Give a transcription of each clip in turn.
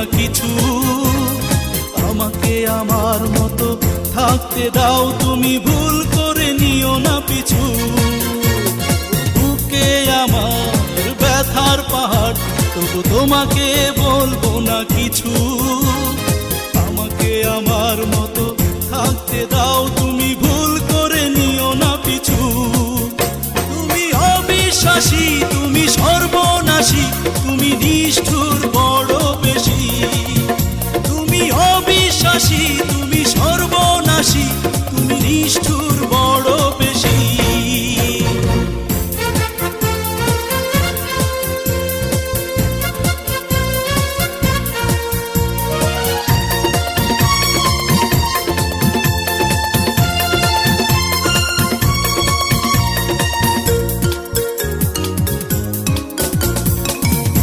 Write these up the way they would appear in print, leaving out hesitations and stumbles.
না কিছু। আমাকে আমার মতো থাকতে দাও তুমি, ভুল করে নিও না পিছু। বুকে আমার ব্যথার পাহাড়, তবু তোমাকে বলবো না কিছু। আমাকে আমার মতো থাকতে দাও তুমি, ভুল করে নিও না পিছু। তুমি অবিশ্বাসী, তুমি সর্বনাশী, তুমি নিষ্ঠুর বড় বেশি। তুমি অবিশ্বাসী, তুমি সর্বনাশী, তুমি নিষ্ঠুর বড় বেশি।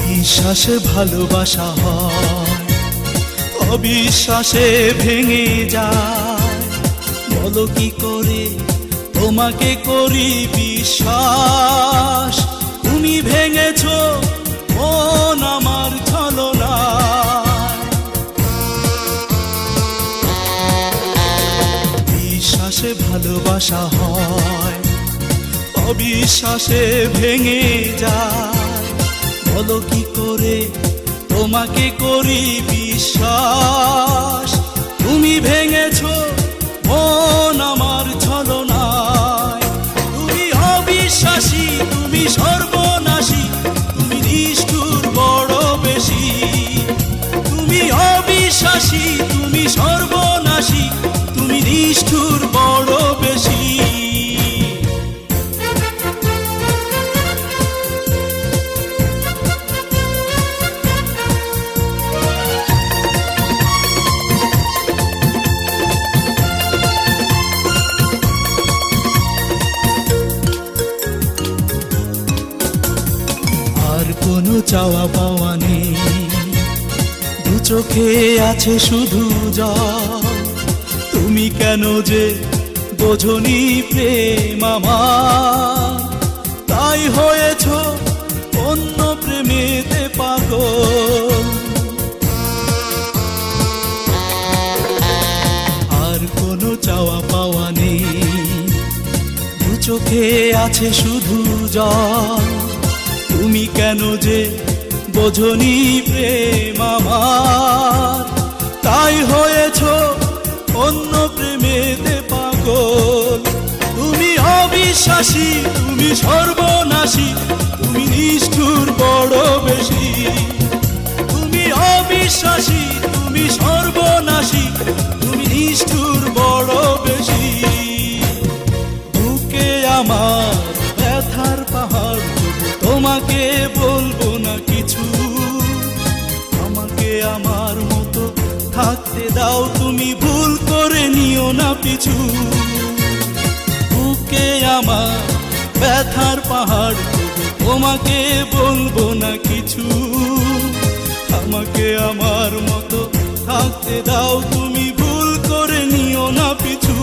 বিশ্বাসে ভালোবাসা হয়, অবিশ্বাসে ভেঙে যায়। বলো কি করে তোমাকে করি বিশ্বাস? তুমি ভেঙেছো মন আমার ছলনায়। বিশ্বাসে ভালোবাসা হয়, অবিশ্বাসে ভেঙে যায়। বলো কি করে তোমাকে করি বিশ্বাস? তুমি ভেঙেছো মন আমার ছলনায়। তুমি অবিশ্বাসী, তুমি সর্বনাশী, তুমি নিষ্ঠুর বড় বেশি। তুমি অবিশ্বাসী, তুমি সর্বনাশী, তুমি নিষ্ঠুর বড় বেশি। কোনো চাওয়া পাওয়া নেই, দু চোখে আছে শুধু জল। তুমি কেন যে বোঝনি প্রেম আমার, তাই হয়েছ অন্য প্রেমেতে পাগল। আর কোনো চাওয়া পাওয়া নেই, দু চোখে আছে শুধু জল। তুমি কেন যে বোঝনি প্রেম আমার, তাই হয়েছ অন্য প্রেমেতে পাগল। তুমি অবিশ্বাসী, তুমি সর্বনাশী, তুমি নিষ্ঠুর বড় বেশি। তুমি অবিশ্বাসী, তুমি সর্বনাশী, তুমি নিষ্ঠুর বড় বেশি। বুকে আমার ব্যথার পাহাড়, তোমাকে বলবো না কিছু। আমাকে আমার মতো থাকতে দাও তুমি, ভুল করে নিও না পিছু। বুকে আমার ব্যথার পাহাড়, তোমাকে বলবো না কিছু। আমাকে আমার মতো থাকতে দাও তুমি, ভুল করে নিও না পিছু।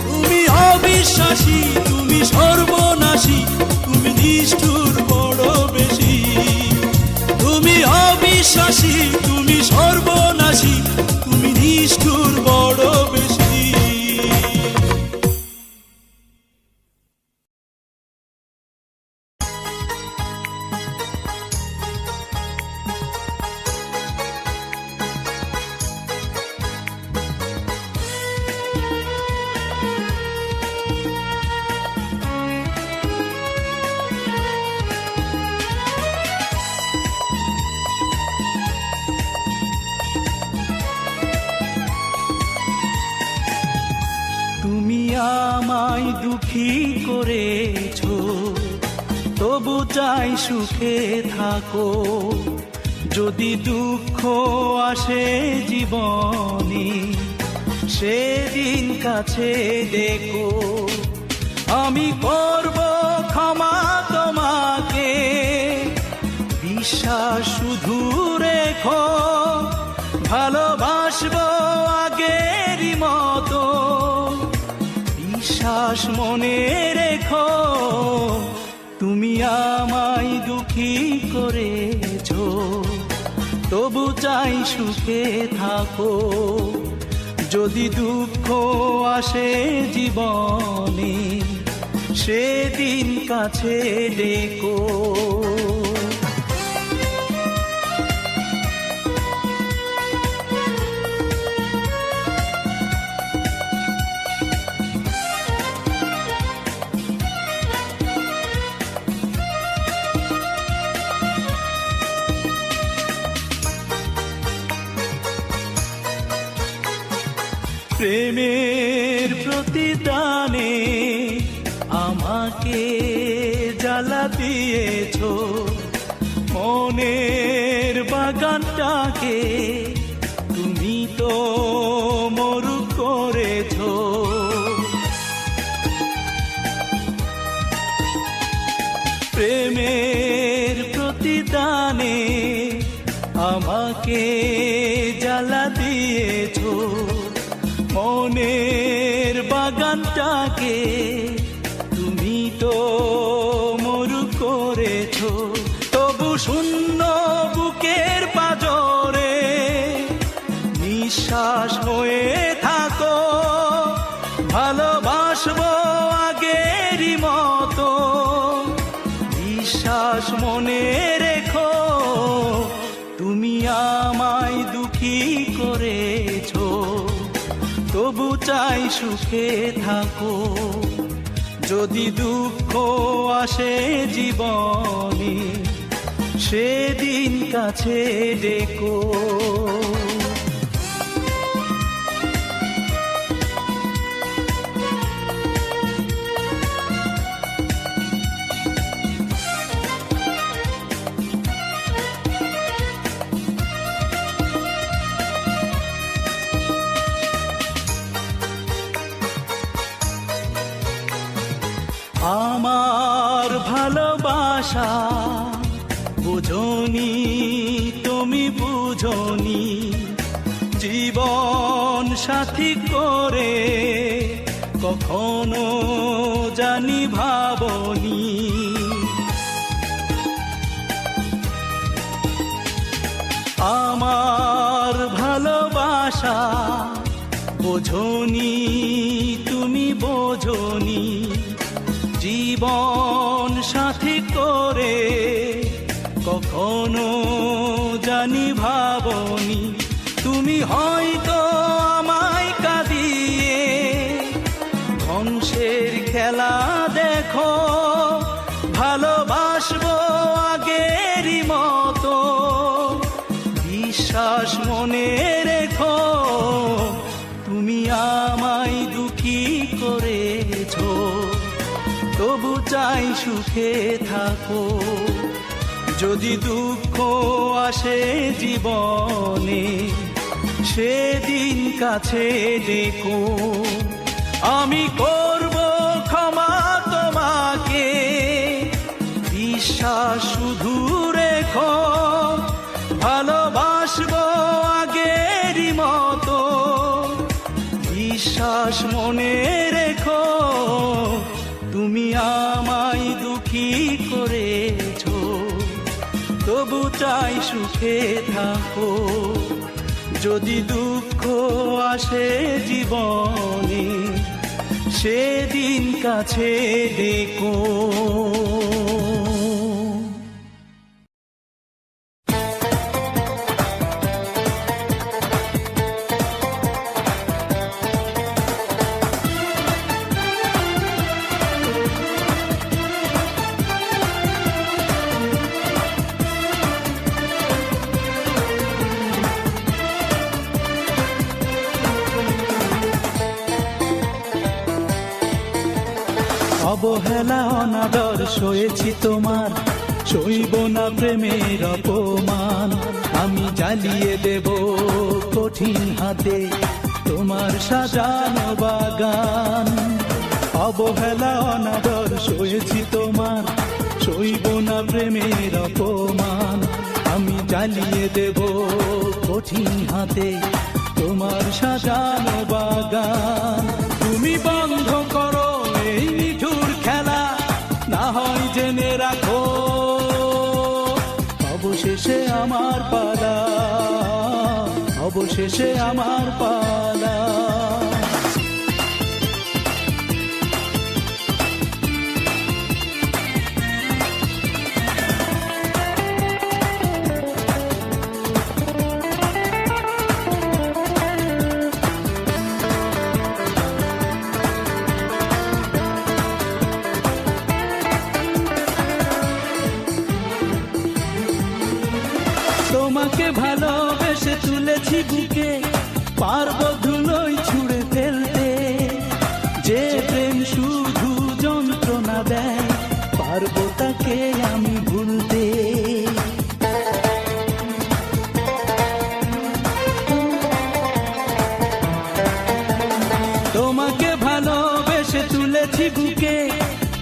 তুমি অবিশ্বাসী, তুমি সর্বনাশী, তুমি নিষ্ঠুর বড় বেশি। তুমি অবিশ্বাসী, তুমি সর্বনাশী, তুমি নিষ্ঠুর বড় বেশি। আমায় দুঃখী করেছো, তবু চাই সুখে থাকো। যদি দুঃখ আসে জীবনে, সেদিন কাছে দেখো। আমি করব ক্ষমা তোমাকে, বিশ্বাস শুধু রেখো। ভালোবাসবো আগেরই মতো, বিশ্বাস মনে রেখো। তুমি আমায় দুঃখী করেছো, তবু চাই সুখে থাকো। যদি দুঃখ আসে জীবনে, সেদিন কাছে ডেকো। প্রেমের প্রতিদানে আমাকে জ্বালা দিয়েছো, মনের বাগানটাকে তুমি তো মরু করেছো। প্রেমের প্রতিদানে আমাকে জ্বালা দিয়েছো, মনের বাগানটাকে তুমি তো মরু করেছো। তবু শূন্য বুকের পাজরে নিঃশ্বাস হয়ে থাকো, ভালোবাসবো আগেরই মতো, বিশ্বাস মনে রেখো। তুমি আমায় দুঃখী করেছো, তবু চাই সুখে থাকো। যদি দুঃখ আসে জীবনে, সেদিন কাছে ডেকো। আমার ভালোবাসা বুঝোনি, তুমি বুঝোনি, জীবন সাথী করে কখনো জানি ভাবনি। আমার ভালোবাসা বোঝনি, তুমি বোঝনি, জীবন সাথী করে কখনো জানি ভাবনি। তুমি হয়তো আমায় কাঁদিয়ে ধ্বংসের খেলা দেখো, ভালোবাসবো আগেরই মতো, বিশ্বাস মনে রেখো। তুমি আমায় দুঃখী করেছো, তবু চাই সুখে থাকো। যদি দুঃখ আসে জীবনে, সেদিন কাছে ডেকো। আমি করব ক্ষমা তোমাকে, বিশ্বাস শুধু রেখো, ভালোবাসবো আগেরই মতো, বিশ্বাস মনে রেখো। তুমি আমায় দুঃখী করেছো, তবু চাই সুখে থাকো। যদি দুঃখ আসে জীবনে, সেদিন কাছে ডেকো। অবহেলা অনাদর সয়েছি তোমার, সইব না প্রেমের অপমান। আমি জ্বালিয়ে দেব কঠিন হাতে তোমার সাজানো বাগান। অবহেলা অনাদর সয়েছি তোমার, সইব না প্রেমের অপমান। আমি জ্বালিয়ে দেব কঠিন হাতে তোমার সাজানো বাগান। তুমি বন্ধ করো এই নিঠুর খেলা, না হয় জেনে রাখো অবশেষে আমার পালা। অবশেষে আমার পালা। তোমাকে ভালোবেসে তুলেছি বুকে, পারবো ধুলোয় ছুঁড়ে ফেলতে। যে প্রেম শুধু যন্ত্রণা দেয়, পারবো তাকে আমি ভুলতে। তোমাকে ভালোবেসে তুলেছি বুকে,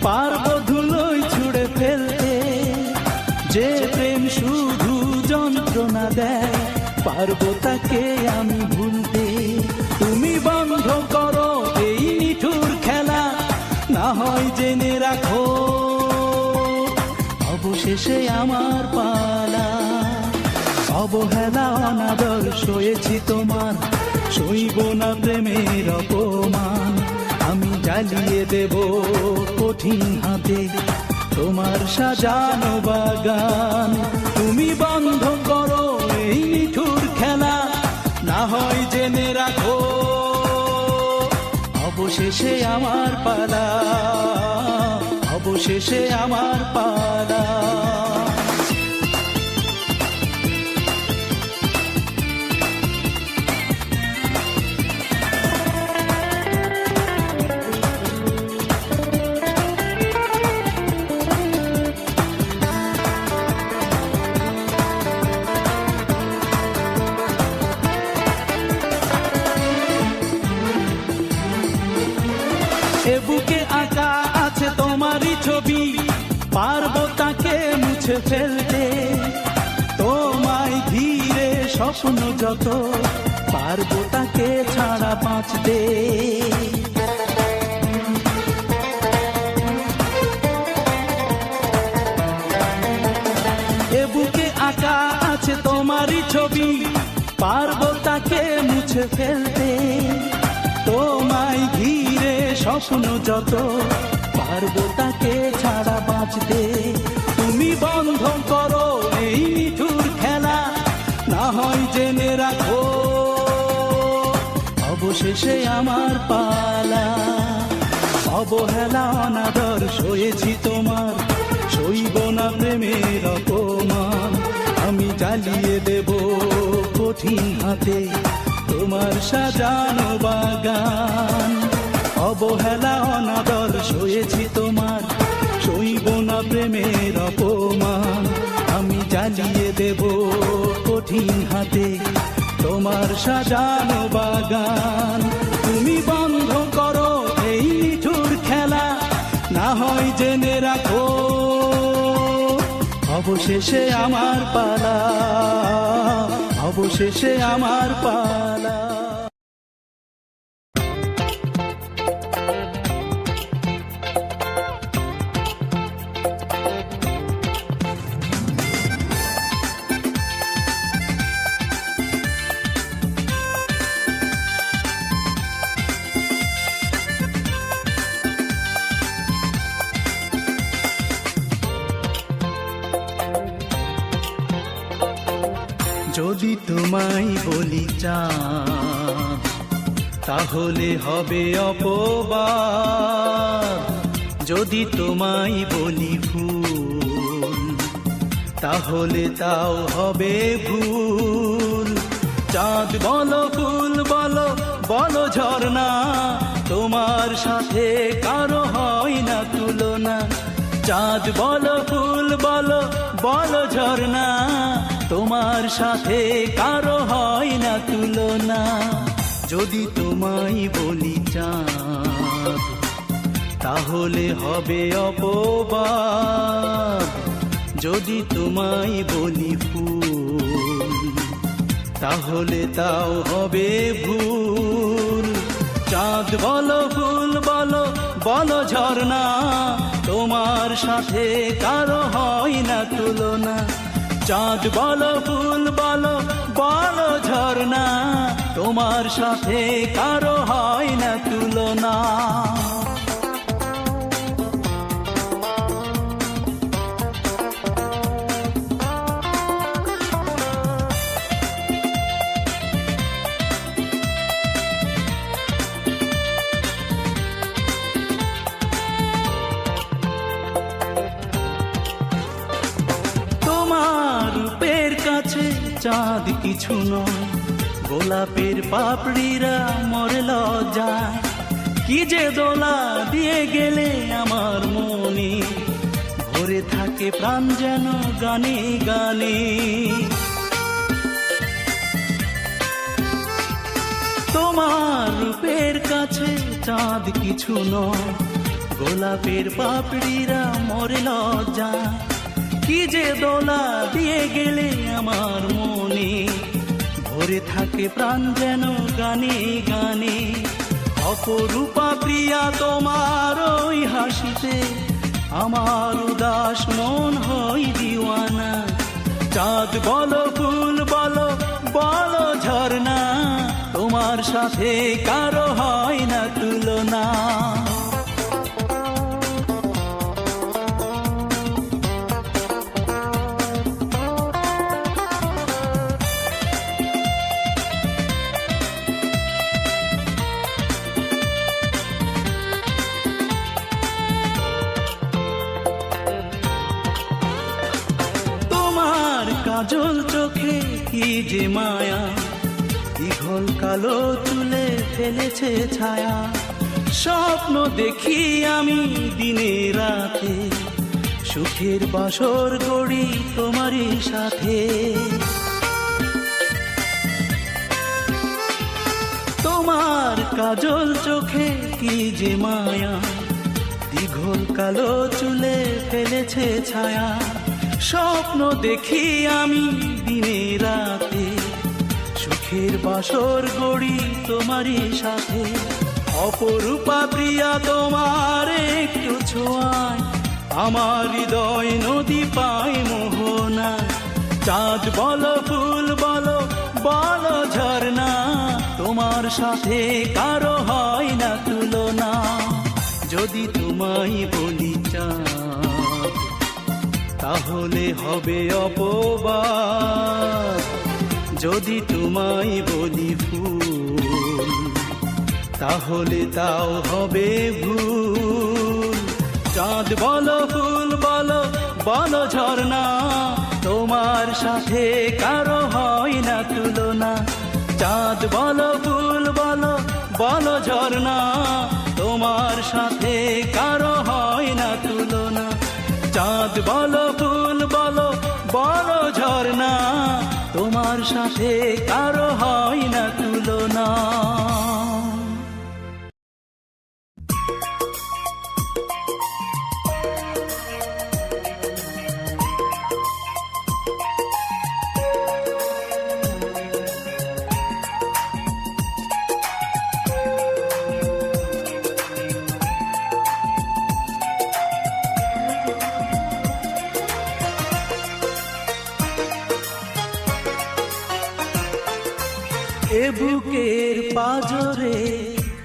পারবো ধুলোয় ছুঁড়ে ফেলতে। যে প্রেম শুধু যন্ত্রণা দেয়, পারবো তাকে আমি ভুলতে। তুমি বন্ধ করো এই নিঠুর খেলা, না হয় জেনে রাখো অবশেষে আমার পালা। অবহেলা অনাদর সয়েছি তোমার, সইব না প্রেমের অপমান। আমি জ্বালিয়ে দেব কঠিন হাতে তোমার সাজানো বাগান। তুমি বন্ধ করো এই নিঠুর খেলা, না হয় জেনে রাখো অবশেষে আমার পালা। অবশেষে আমার পালা। এ বুকে আঁকা আছে তোমারই ছবি, পারবো তাকে মুছে ফেলতে। তোমায় ঘিরে স্বপ্ন যত, পারবো তাকে ছাড়া বাঁচতে। এ বুকে আঁকা আছে তোমারই ছবি, পারবো তাকে মুছে ফেলতে। তোমায় ঘিরে স্বপ্ন যত, পারবো তাকে ছাড়া বাঁচতে। তুমি বন্ধ করো এই নিঠুর খেলা, না হয় জেনে রাখো অবশেষে আমার পালা। অবহেলা অনাদর সয়েছি তোমার, সইব না প্রেমের অপমান। আমি জ্বালিয়ে দেব কঠিন হাতে তোমার সাজানো বাগান। অবহেলা অনাদর সয়েছি তোমার, সইব না প্রেমের অপমান। আমি জ্বালিয়ে দেব কঠিন হাতে তোমার সাজানো বাগান। তুমি বন্ধ করো এই নিঠুর খেলা, না হয় জেনে রাখো অবশেষে আমার পালা। অবশেষে আমার পালা। যদি তোমায় বলি চাঁদ, তাহলে হবে অপবাদ। যদি তোমায় বলি ফুল, তাহলে তাও হবে ভুল। চাঁদ বলো ফুল বলো, বলো ঝর্ণা, তোমার সাথে কারো হয় না তুলনা। চাঁদ বলো ফুল বলো, বলো ঝর্ণা, তোমার সাথে কারো হয় না তুলনা। যদি তোমায় বলি চাঁদ, তাহলে হবে অপবাদ। যদি তোমায় বলি ফুল, তাহলে তাও হবে ভুল। চাঁদ বলো ফুল বলো, বলো ঝর্ণা, তোমার সাথে কারো হয় না তুলনা। চাঁদ বলো ফুল বলো, বলো ঝর্ণা, তোমার সাথে কারো হয় না তুলনা। চাঁদ কিছু নয়, গোলাপের পাপড়িরা মরে লজ্জায়। কি যে দোলা দিয়ে গেলে আমার মনে, ভরে থাকে প্রাণ যেন গানে গানে। তোমার রূপের কাছে চাঁদ কিছু নয়, গোলাপের পাপড়িরা মরে লজ্জায়। কি যে দোলা দিয়ে গেলে আমার মনে, ভরে থাকে প্রাণ যেন গানে গানে। অপরূপা প্রিয়া তোমার ওই হাসিতে, আমার উদাস মন হয় দিওয়ানা। চাঁদ বলো ফুল বলো বলো ঝর্ণা, তোমার সাথে কারো হয় না তুলনা। কাজল চোখে কি যে মায়া, দীঘল কালো চুলে ফেলেছে ছায়া। স্বপ্ন দেখি আমি দিনে রাতে, সুখের বাসর গড়ি তোমারই সাথে। তোমার কাজল চোখে কি যে মায়া, দীঘল কালো চুলে ফেলেছে ছায়া। স্বপ্ন দেখি আমি দিনে রাতে, সুখের বাসর গড়ি তোমারই সাথে। অপরূপা প্রিয়া তোমার একটু ছোঁয়ায়, আমার হৃদয় নদী পায় মোহনা। চাঁদ বলো ফুল বলো বলো ঝর্ণা, তোমার সাথে কারো হয় না তুলনা। যদি তোমায় বলি চাঁদ, তাহলে হবে অপবাদ। যদি তোমায় বলি ফুল, তাহলে তাও হবে ভুল। চাঁদ বলো ফুল বলো বলো ঝর্ণা, তোমার সাথে কারো হয় না তুলনা। চাঁদ বলো ফুল বলো বলো ঝর্ণা, তোমার সাথে কারো হয় না তুলনা। চাঁদ বলো ফুল বলো বলো ঝর্ণা, তোমার সাথে কারো হয় না তুলনা। এ বুকের পাজরে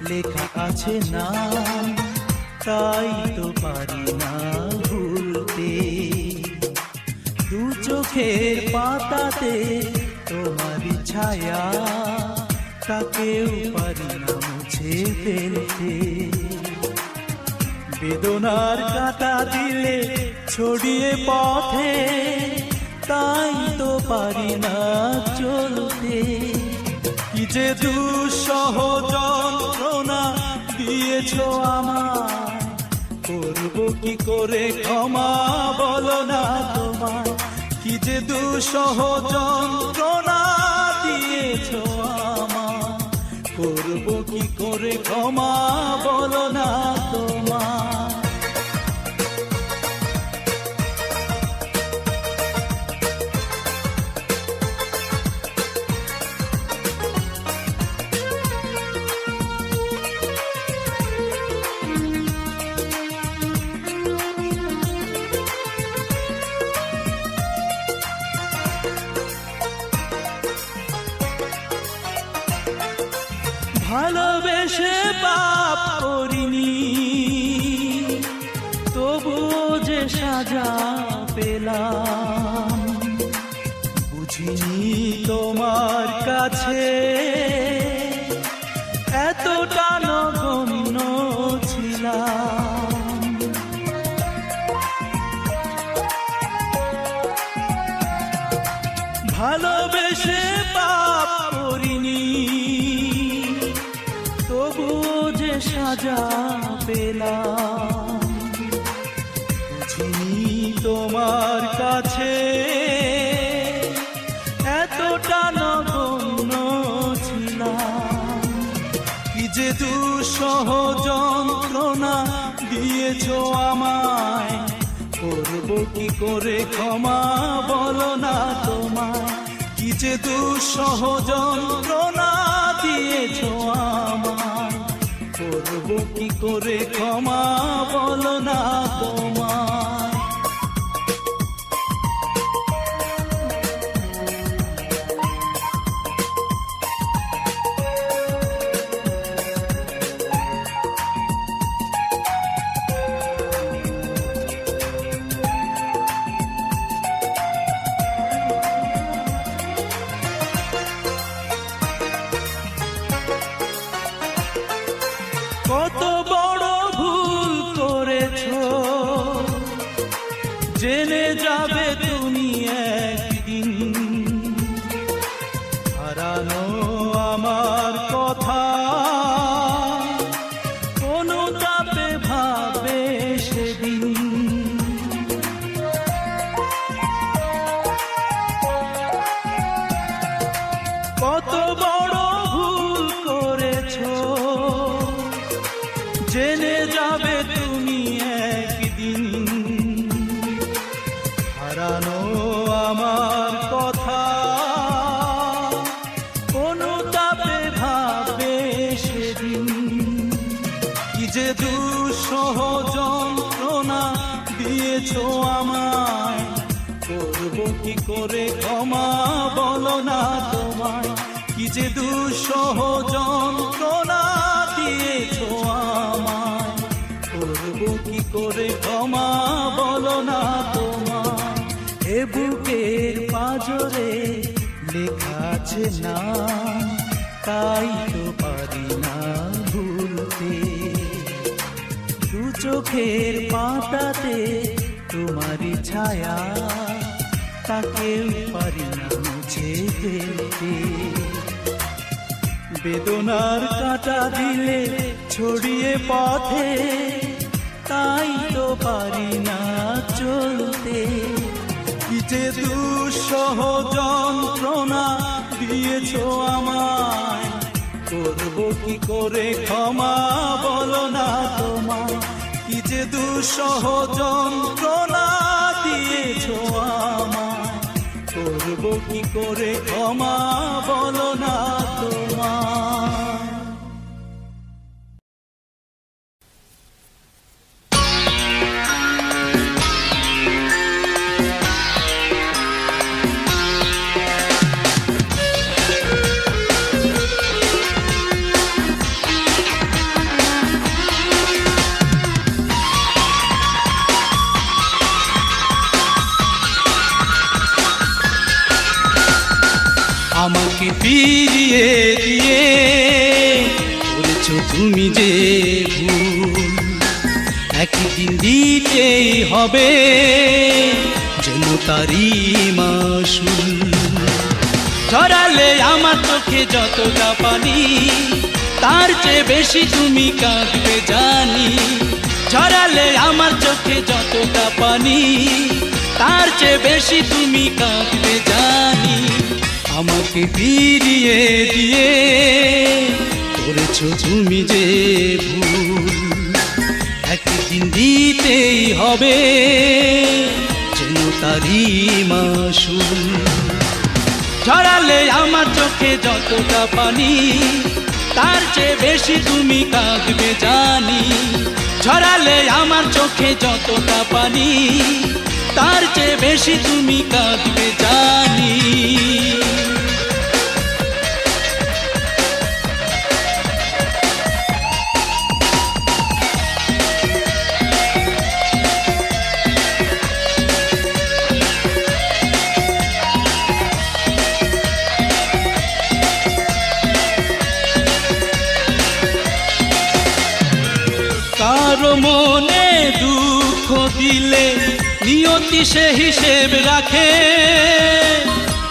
লেখা আছে নাম, তাই তো পারি না ভুলতে। দু চোখের পাতাতে তোমারই ছায়া, তাকেও পারি না মুছে ফেলতে। বেদনার কাঁটা দিলে ছড়িয়ে পথে, তাই তো পারি না চলতে। কি যে দুঃসহ যন্ত্রণা দিয়েছ আমায়, করবো কি করে ক্ষমা বলো না তোমায়। কি যে দুঃসহ যন্ত্রণা দিয়েছ আমায়, করবো কি করে ক্ষমা বলো না তোমায়। সাজা পেলাম, বুঝিনি তোমার কাছে এতটা নগণ্য ছিলাম। ভালোবেসে পাপ করিনি, তবুও যে সাজা পেলাম, বুঝিনি তোমার কাছে এতটা নগণ্য ছিলাম। কি যে দুঃসহ যন্ত্রণা দিয়েছ আমায়, করব কি করে ক্ষমা বলো না তোমায়। কি যে দুঃসহ যন্ত্রণা দিয়েছ আমায়, করব কি করে ক্ষমা বলো না তোমায়। কত বড় ভুল করেছো, জেনে যাবে তুমি একদিন। হারানো আমার কথা কোনো তাপে ভাবে সেদিন। কত বড় ভুল করেছো, জেনে যাবে তুমি একদিন। হারানো আমার কথা কোনো তাপে ভাবে সেদিন। কি যে দুঃসহ যন্ত্রণা দিয়েছ আমায়, করব কি করে ক্ষমা বলো না তোমায়। কি যে দুঃসহ যন্ত্রণা দিয়েছ আমায়, করব কি করে ক্ষমা বলো না তোমায়। এ বুকের পাঁজরে লেখা আছে না, তাই তো পারি না ভুলতে। দু চোখের পাতাতে তোমারই ছায়া, তাকেও পারি না মুছে ফেলতে। বেদনার কাঁটা দিলে ছড়িয়ে পথে, তাই তো পারি না চলতে। কি যে দুঃসহ যন্ত্রণা দিয়েছ আমায়, করব কি করে ক্ষমা বলো না তোমায়। কি যে দুঃসহ যন্ত্রণা দিয়েছ আমায়, করব কি করে ক্ষমা বলো না তোমায়। আমাকে ফিরিয়ে দিয়ে করেছো তুমি যে ভুল, একদিন দিতেই হবে যেন তারি মাসুল। ঝরালে আমার চোখে যতটা পানি, তার চেয়ে বেশি তুমি কাঁদবে জানি। ঝরালে আমার চোখে যতটা পানি, তার চেয়ে বেশি তুমি কাঁদবে জানি। আমাকে ফিরিয়ে দিয়ে করেছো তুমি যে ভুল, একদিন দিতেই হবে যেন তারি মাসুল। ঝরালে আমার চোখে যতটা পানি, তার চেয়ে বেশি তুমি কাঁদবে জানি। ঝরালে আমার চোখে যতটা পানি, তার চেয়ে বেশি তুমি কাঁদবে জানি। কারো মনে দুঃখ দিলে নিয়তি সে হিসেব রাখে,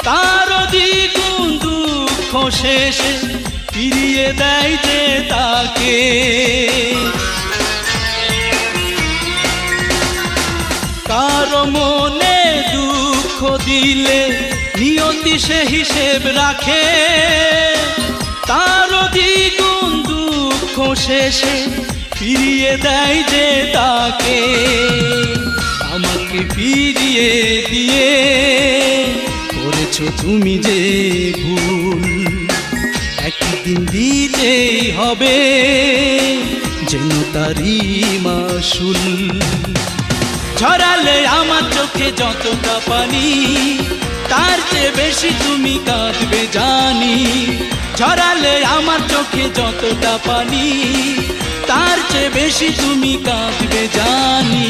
তারও দ্বিগুণ দুঃখ শেষে ফিরিয়ে দেয় যে তাকে। কারো মনে দুঃখ দিলে নিয়তি সে হিসেব রাখে, তারও দ্বিগুণ দুঃখ শেষে ফিরিয়ে দেয় যে তাকে। আমাকে ফিরিয়ে দিয়ে করেছো তুমি যে ভুল, একদিন দিতেই হবে যেন তারই মাসুল। ঝরালে আমার চোখে যতটা পানি, তার চেয়ে বেশি তুমি কাঁদবে জানি। ঝরালে আমার চোখে যতটা পানি, তার চেয়ে বেশি তুমি কাঁদবে জানি।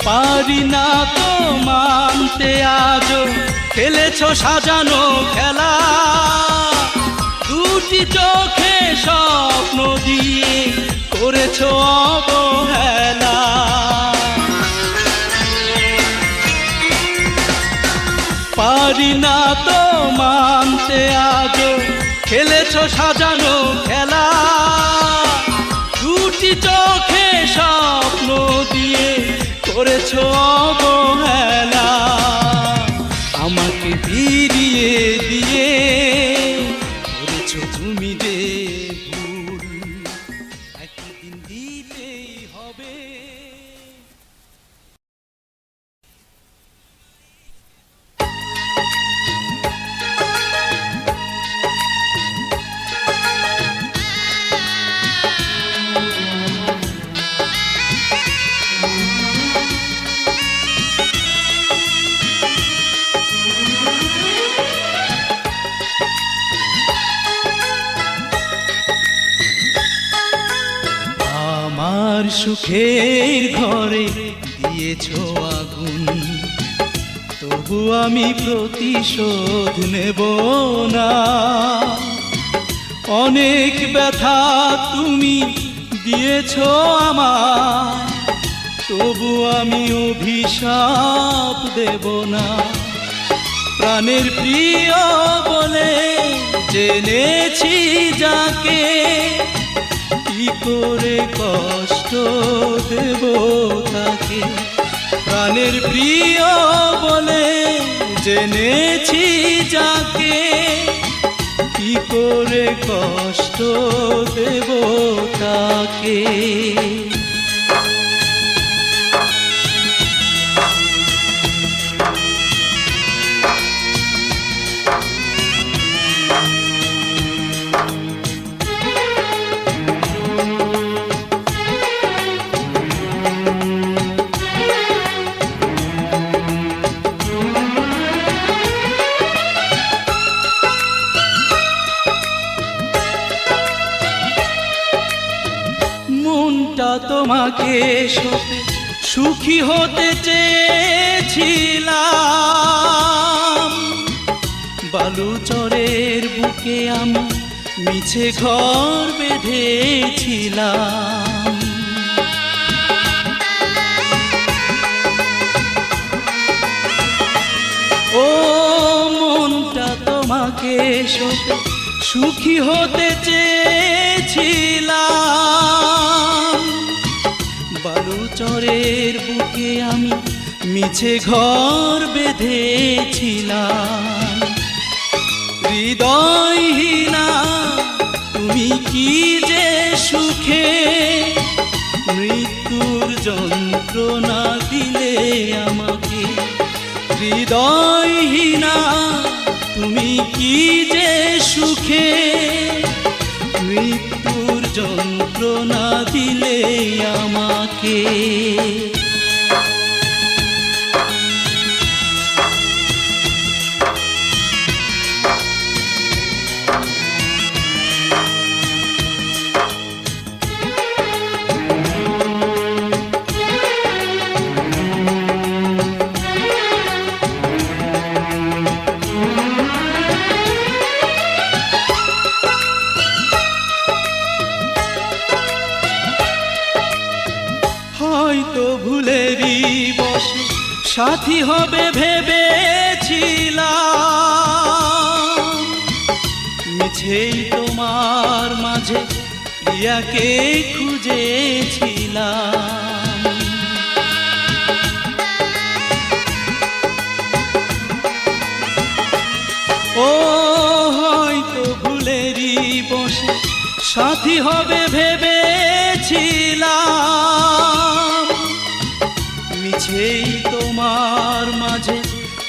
পারি না তো মানতে আজও খেলেছো সাজানো খেলা, দুটি চোখে স্বপ্ন দিয়ে করেছো অবহেলা। পারি না তো মানতে আজও খেলেছো সাজানো খেলা, দুটি চোখে স্বপ্ন দিয়ে করেছো অবহেলা। আমাকে ফিরিয়ে দিয়ে করেছো তুমি যে ভুল, একদিন দিতেই হবে। আমার সুখের ঘরে দিয়েছো আগুন, তবু আমি প্রতিশোধ নেব না। অনেক ব্যথা তুমি দিয়েছো আমায়, তবু আমি অভিশাপ দেব না। প্রাণের প্রিয় বলে জেনেছি যাকে, কি করে কষ্ট দেব তাকে। প্রাণের প্রিয় বলে জেনেছি যাকে, কি করে কষ্ট দেব তাকে। তোমাকে সপে সুখী হতে চেয়েছিলাম, বালুচরের বুকে আমি মিছে ঘর বেঁধেছিলাম। ও মনটা তোমাকে সপে সুখী হতে চেয়েছিলাম, বালুচরের বুকে আমি মিছে ঘর বেঁধেছিলাম। হৃদয়হীনা তুমি কি যে সুখে মৃত্যুর যন্ত্রণা দিলে আমাকে। হৃদয়হীনা তুমি কি যে সুখে মৃত্যুর যন্ত্রণা দিলে আমাকে। সাথী হবে ভেবেছিলাম, মিছেই তোমার মাঝে প্রিয়াকে খুঁজেছিলাম। ও হয়তো ভুলেরই বসে সাথী হবে ভেবেছিলাম, মিছেই তোমার মাঝে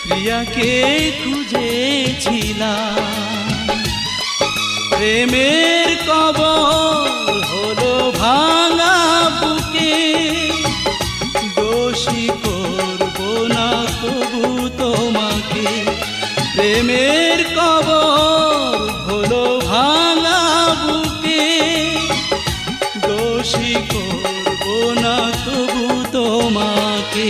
প্রিয়াকে খুঁজেছিলাম। প্রেমের কবর হলো ভাঙা বুকে, দোষী করব না তবু তোমাকে। প্রেমের কবর হলো ভাঙা বুকে, দোষী করব না তবু তোমাকে।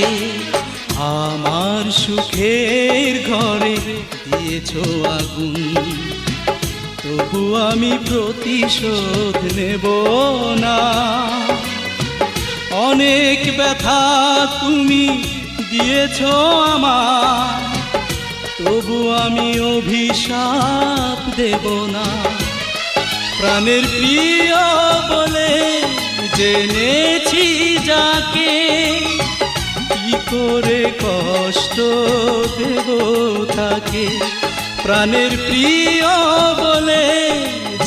আমার সুখের ঘরে দিয়েছো আগুন, তবু আমি প্রতিশোধ নেব না। অনেক ব্যথা তুমি দিয়েছো আমার, তবু আমি অভিশাপ দেব না। প্রাণের প্রিয় বলে জেনেছি যাকে, কি করে কষ্ট দেব তাকে। প্রাণের প্রিয় বলে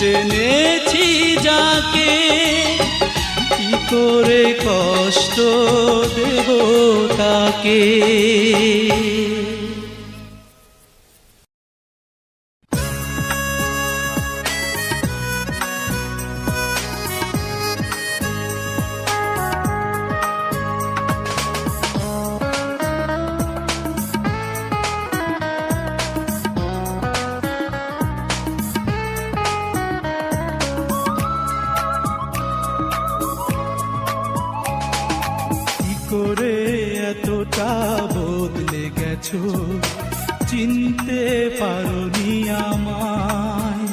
জেনেছি যাকে, কি করে কষ্ট দেব তাকে। করে এতটা বদলে গেছো, চিনতে পারোনি আমায়।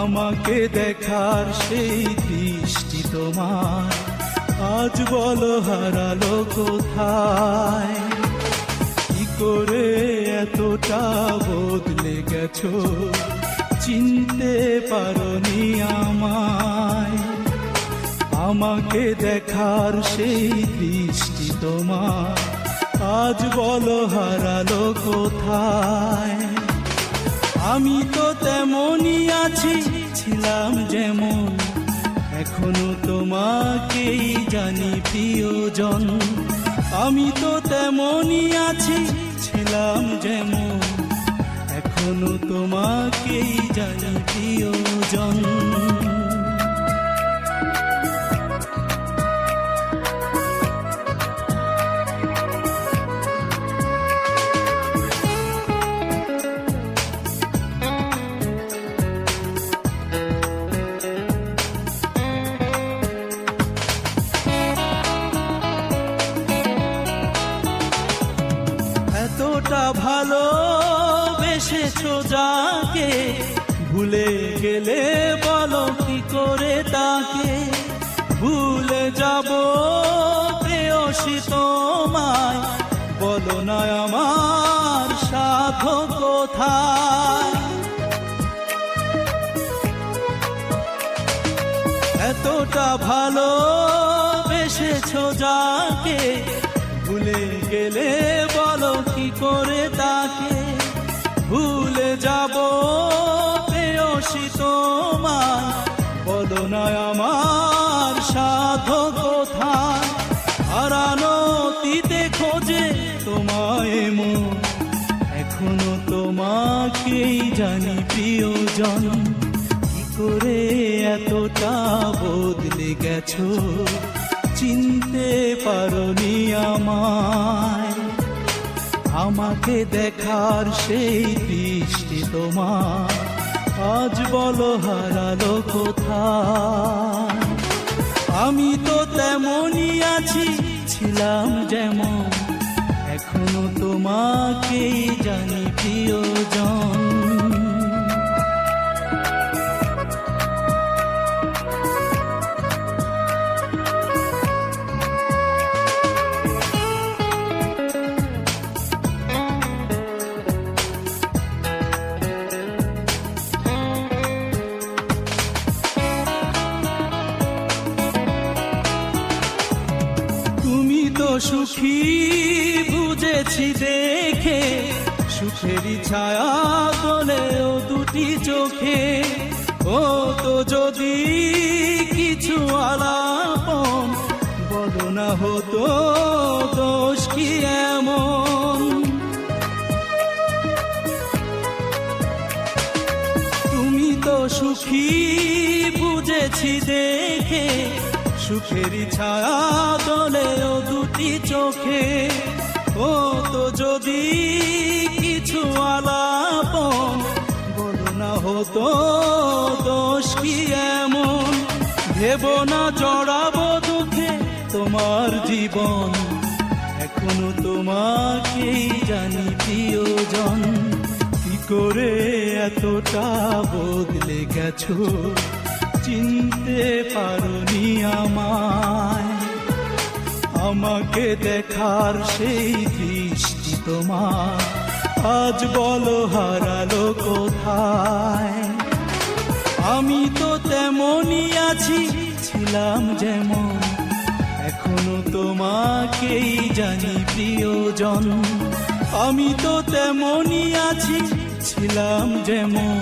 আমাকে দেখার সেই দৃষ্টি তোমার আজ বলো হারালো কোথায়। কি করে এতটা বদলে গেছো, চিনতে পারোনি আমায়। আমাকে দেখার সেই দৃষ্টি তোমার আজ বলো হারালো কোথায়। আমি তো তেমনই আছি, ছিলাম যেমন, এখনো তোমাকেই জানি প্রিয়জন। আমি তো তেমনই আছি, ছিলাম যেমন, এখনো তোমাকেই জানি প্রিয়জন। এতটা ভালোবেসেছো যাকে, ভুলে গেলে বলো কি করে তাকে। ভুলে যাব প্রেয়সী তোমায়, বলো না আমার সাধক কোথায়। এতটা ভালোবেসেছো যাকে, ভুলে গেলে বলো কি করে তাকে। ভুলে যাব প্রেয়সী তোমায়, বলো না আমার সাধক কোথায়। হারানো অতীতে খোঁজে তোমায় মন, এখনো তোমাকেই জানি প্রিয়জন। কি করে এতটা বদলে গেছো, চিনতে পারোনি আমায়। আমাকে দেখার সেই দৃষ্টি তোমার আজ বলো হারালো কোথায়। আমি তো তেমনই আছি, ছিলাম যেমন, এখনো তোমাকেই জানি প্রিয়জন। সুখী বুঝেছি দেখে, সুখেরই ছায়া তোলে ও দুটি চোখে। ও তো যদি কিছু আলাপন বলো না হতো, দোষ কি এমন? তুমি তো সুখী বুঝেছি দেখে, সুখেরই ছায়া তোলে ও দুটি চোখে। ও তো যদি কিছু আলাপন বলো না হতো, দোষ কি এমন? ভেব না জড়াবো দুঃখে তোমার জীবন, এখনো তোমাকেই জানি প্রিয়জন। কি করে এতটা বদলে গেছো, চিনতে পারোনি আমায়। আমাকে দেখার সেই দৃষ্টি তোমার আজ বলো হারালো কোথায়? আমি তো তেমনই আছি, ছিলাম যেমন, এখনো তোমাকেই জানি প্রিয়জন। আমি তো তেমনই আছি, ছিলাম যেমন,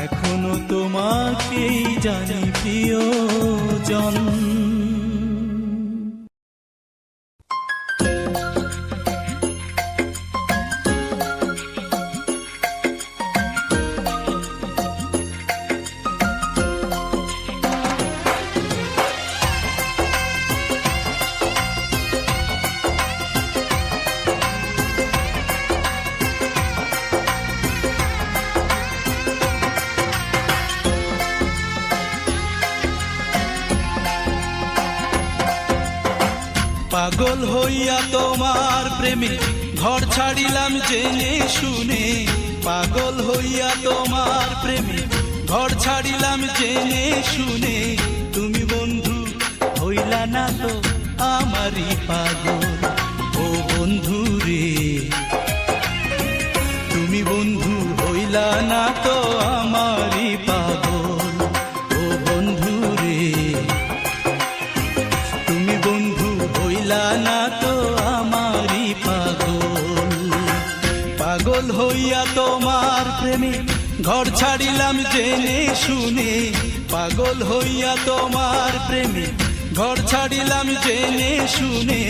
এখনো তোমাকেই জানি প্রিয়জন। পাগল হইয়া তোমার প্রেমে ঘর ছাড়িলাম জেনে শুনে। পাগল হইয়া তোমার প্রেমে ঘর ছাড়িলাম জেনে শুনে। তুমি বন্ধু হইলা না তো আমারই পাগল, ও বন্ধু রে। তুমি বন্ধু হইলা না তো আমারই পাগল, ও বন্ধু রে। তুমি বন্ধু হইলা না তো আমারই পাগল। পাগল হইয়া তোমার প্রেমে ঘর ছাড়িলাম জেনে শুনে। পাগল হইয়া তোমার প্রেমে ঘর ছাড়িলাম জেনে শুনে।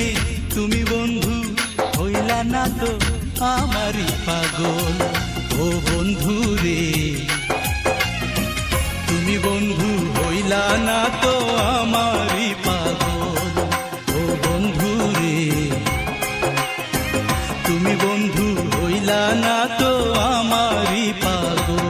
তুমি বন্ধু হইলা না তো আমারই পাগল, ও বন্ধু রে। তুমি বন্ধু হইলা না তো আমারই পাগল, ও বন্ধু রে। তুমি বন্ধু হইলা না তো আমারই পাগল।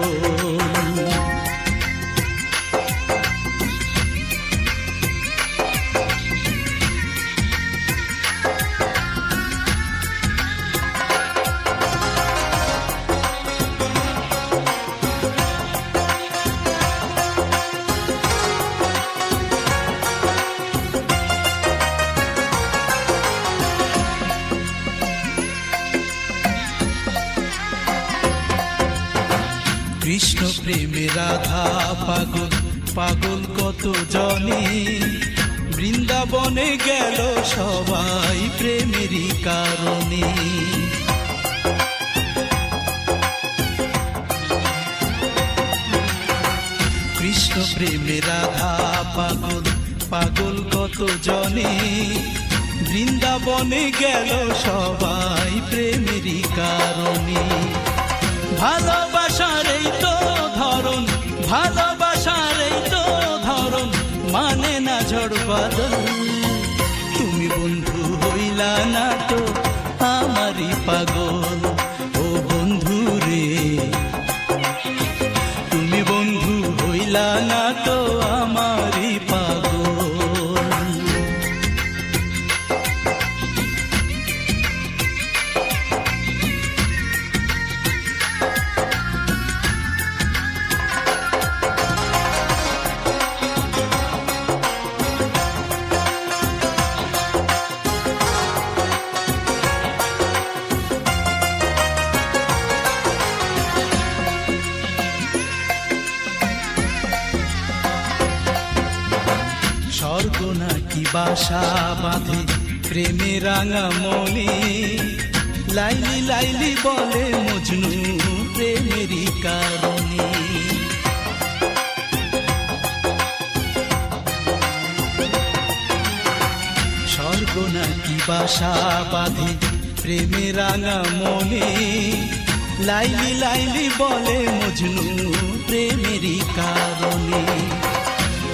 কৃষ্ণ প্রেমে রাধা পাগল, পাগল কত জনে। বৃন্দাবনে গেল সবাই প্রেমেরই কারণে। কৃষ্ণ প্রেমে রাধা পাগল, পাগল কত জনে। বৃন্দাবনে গেল সবাই প্রেমেরই কারণে। ভালোবাসার এই তো ধরন, ভালোবাসার এই তো ধরন, মানে না ঝড় বাদল। তুমি বন্ধু হইলা না তো আমারই পাগল, ও বন্ধু রে। তুমি বন্ধু হইলা না তো আমারই পাগল। স্বর্গ নাকি বাসা বাঁধে প্রেমে রাঙা মনে লাইলি লাইলি বলে মজনু প্রেমেরই কারণে। স্বর্গ নাকি বাসা বাঁধে প্রেমে রাঙা মনে লাইলি লাইলি বলে মজনু প্রেমেরই কারণে।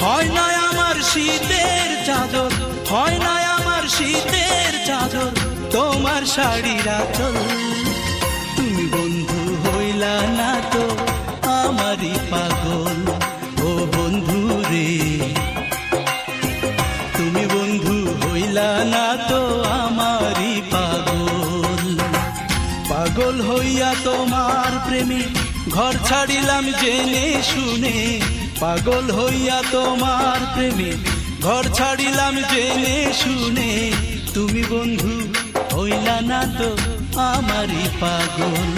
হয় না আমার শীতের চাদর, হয় না আমার শীতের চাদর তোমার শাড়ির আঁচল। তুমি বন্ধু হইলা না তো আমারই পাগল, ও বন্ধু রে তুমি বন্ধু হইলা না তো আমারই পাগল। পাগল হইয়া তোমার প্রেমে ঘর ছাড়িলাম জেনে শুনে, পাগল হইয়া তোমার প্রেমে ঘর ছাড়িলাম জেনে শুনে। তুমি বন্ধু হইলা না তো আমারই পাগল,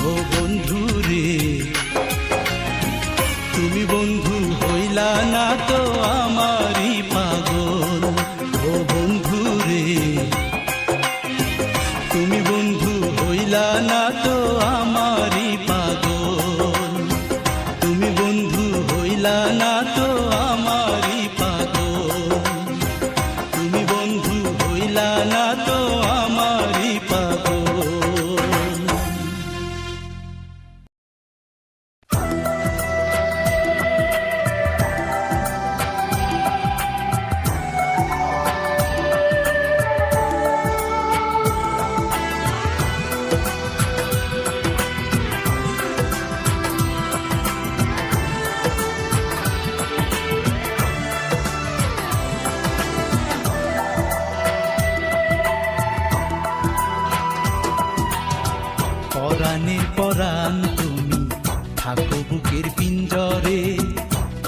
ও বন্ধু রে তুমি বন্ধু হইলা না তো আমারই পাগল, ও বন্ধু রে তুমি বন্ধু হইলা না তো আমারই পাগল, তুমি বন্ধু হইলা না তো আমারই পাগল, তুমি বন্ধু হইলা না তো আমারই পাগল। পরাণের পরাণ তুমি থাকো বুকের পিঞ্জরে,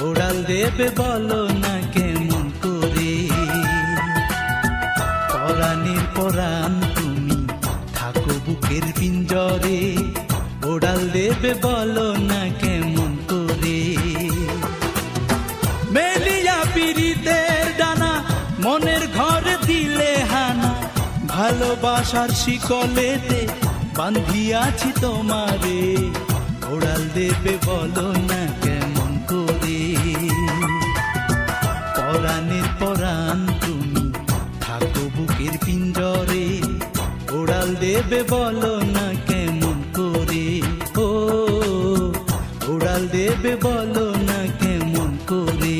ওড়াল দেবে বলো না কেমন করে। পরাণের পরাণ তুমি থাকো বুকের পিঞ্জরে, ওড়াল দেবে বলো না কেমন করে। মেলিয়া পিরিতের ডানা মনের ঘর দিলে হানা, ভালোবাসার শিকলেতে বান্ধিয়াছি তোমারে, ওড়াল দেবে বলো না কেমন করে। পরাণের পরাণ তুমি থাকো বুকের পিঞ্জরে, ওড়াল দেবে বলো না কেমন করে। ও ওড়াল দেবে বলো না কেমন করে।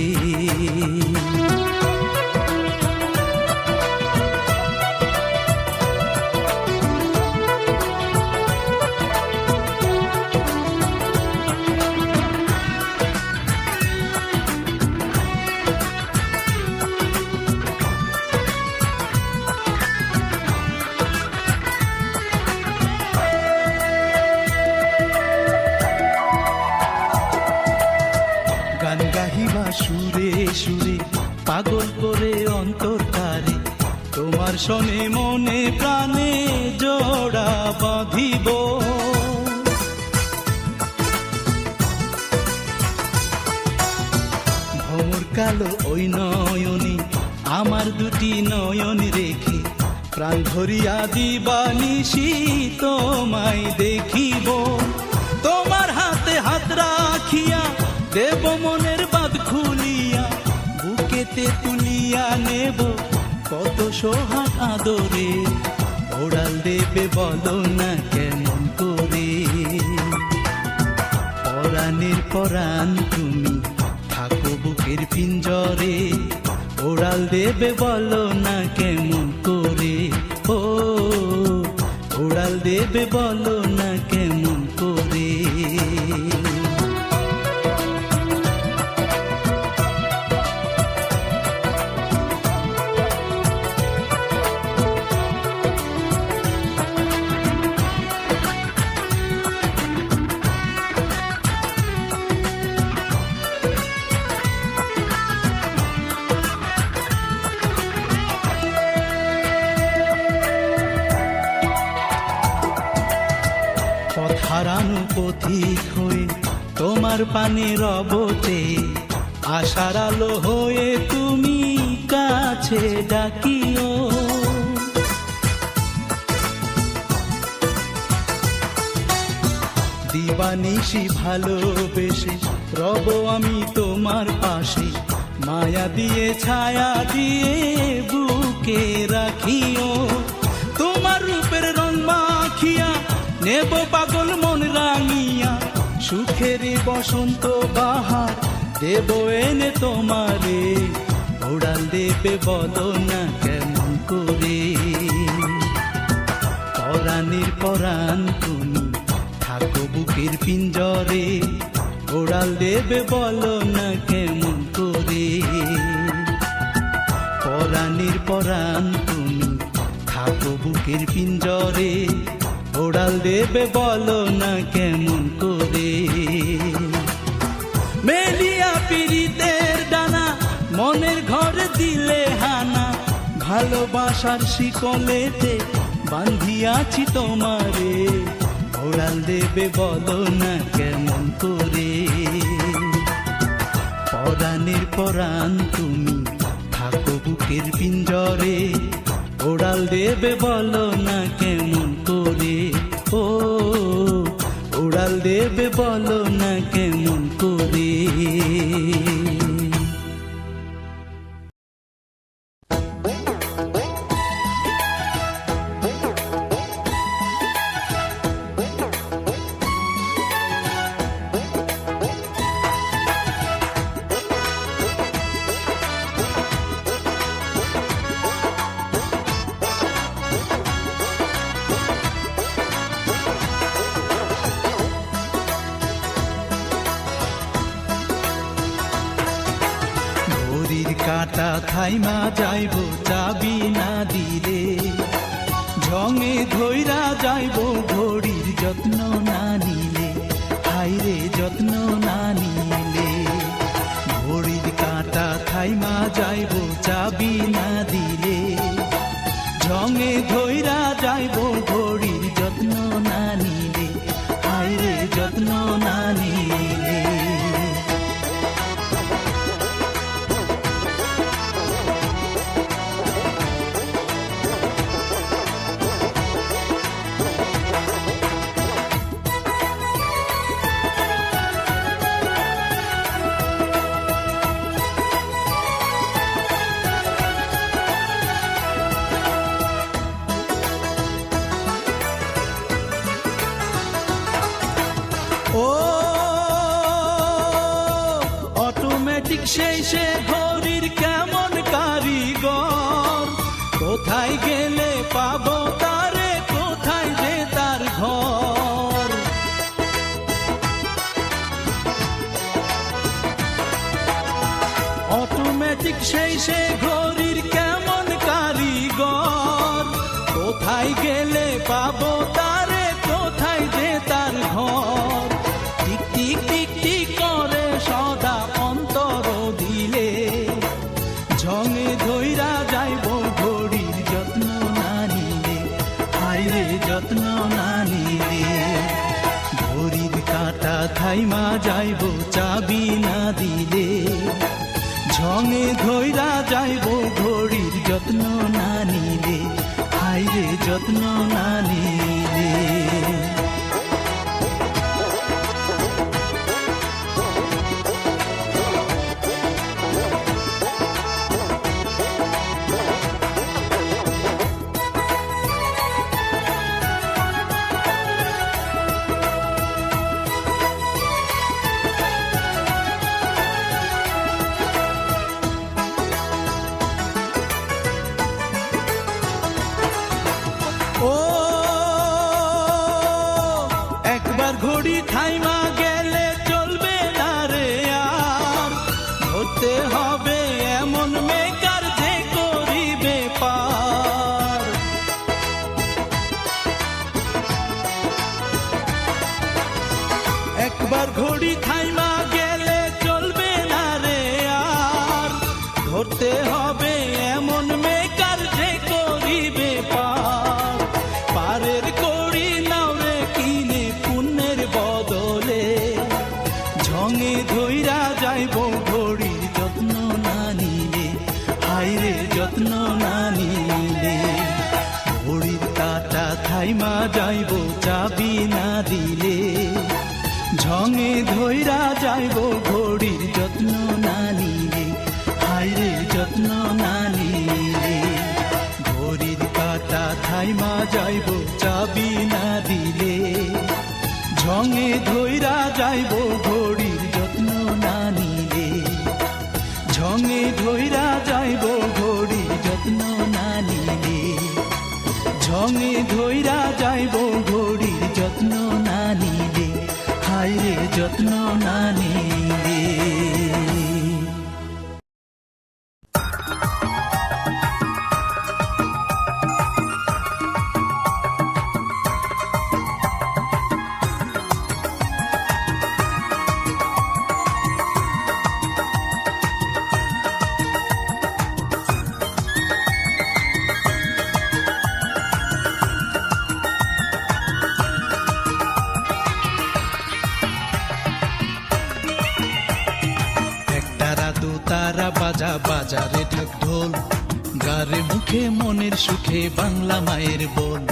গান গাহিবা সুরে সুরে পাগল করে অন্তরটারে, তোমার শোনে মনে প্রাণে জোড়া বাঁধিব। ভ্রমর কালো ওই নয়নে আমার দুটি নয়ন রেখে, প্রাণ ধরিয়া দিবানিশি তোমায় দেখিব। তোমার হাতে হাত রাখিয়া দেব মনের বাঁধ খুলিয়া, বুকেতে তুলিয়া নেব কত সোহাগ আদরে, ওড়াল দেবে বলো না কেমন করে। পরাণের পরাণ তুমি থাকো বুকের পিঞ্জরে, ওড়াল দেবে বলো না কেমন করে। ও ওড়াল দেবে বলো না কেমন করে। হারানো পথিক হয়ে তোমার পানে রবতে, আশার আলো হয়ে তুমি কাছে ডাকিও। দিবানিশি ভালোবেসে রব আমি তোমার পাশে, মায়া দিয়ে ছায়া দিয়ে বুকে রাখিও। তোমার রূপের রং মাখিয়া নেব পাগল মন রাঙিয়া, সুখের বসন্ত বাহার দেব এনে তোমারে। উড়াল দেবে বলো না কেমন করে, পরাণের পরাণ তুমি থাকো বুকের পিঞ্জরে। উড়াল দেবে বলো না কেমন করে, পরাণের পরাণ তুমি থাকো বুকের পিঞ্জরে। উড়াল দেবে বলো না কেমন করে। মেলিয়া পিরিতের ডানা মনের ঘরে দিলে হানা, ভালোবাসার শিকলেতে বান্ধিয়াছি তোমারে। উড়াল দেবে বলো না কেমন করে, পরাণের পরাণ তুমি থাকো বুকের পিঞ্জরে। উড়াল দেবে বলো না কেমন করে, ও উড়াল দেবে বলো না কেমন করে। কাটা থাইমা যাইব চাবি না দিলে, ঝঙে ধইরা যাইব ঘড়ির যত্ন না নিলে। হাইরে যত্ন না নিলে, ঘড়ির কাটা থাইমা যাইব চাবি না দিলে, ঝঙে ধইরা যাইব ঘড়ির যত্ন না নিলে। হাইরে যত্ন না নিলে, ও অটোমেটিক সেই সে ঘড়ির কেমন কারিগর, কোথায় গেলে পাবো তারে, কোথায় যে তার ঘর। অটোমেটিক সেই সে ঘড়ির কেমন কারিগর, কোথায় গেলে পাবো তারে, কোথায় যে তার ঘর। টিক টিক টিক টিক করে সদা অন্তর দিলে, ঝঙে ধইরা যাইব ঘড়ির যত্ন না নিলে। হাইরে যত্ন না নিলে, ঘড়ির কাটা থাইমা যাইব চাবি না দিলে, ঝঙে ধইরা যাইব ঘড়ির যত্ন না নিলে। হাইরে যত্ন না নিলে, ও একবার ঘড়ি থাইমা গেলে চলবে না রে আর, ধরতে হবে এমন মেকার যে করিবে পার। একবার ঘড়ি থাইমা গেলে চলবে না রে আর, ধরতে হবে এমন মেকার যে করিবে পার। পারের করি নাও রে কিনে পুণ্যের বদলে, ঝঙে ধইরা যাইব ঘড়ির যত্ন না নিলে। হাইরে যত্ন না নিলে, ঘড়ির কাটা থাইমা যাইব চাবি না দিলে, ঝঙে ধইরা যাইব ঘড়ির যত্ন না নিলে, হাইরে যত্ন না নিলে। ঘড়ির কাটা থাইমা যাইব চাবি না দিলে, ঝঙে ধইরা যাইব ঘড়ির যত্ন না নিলে, ঝঙে ধইরা যাইব ঘড়ির যত্ন না নিলে, ঝঙে ধইরা যাইব ঘড়ির যত্ন না নিলে, হাইরে যত্ন না নিলে। তারা বাজা বাজারে ঢাক ঢোল, গারে মুখে মনের সুখে বাংলা মায়ের বোল।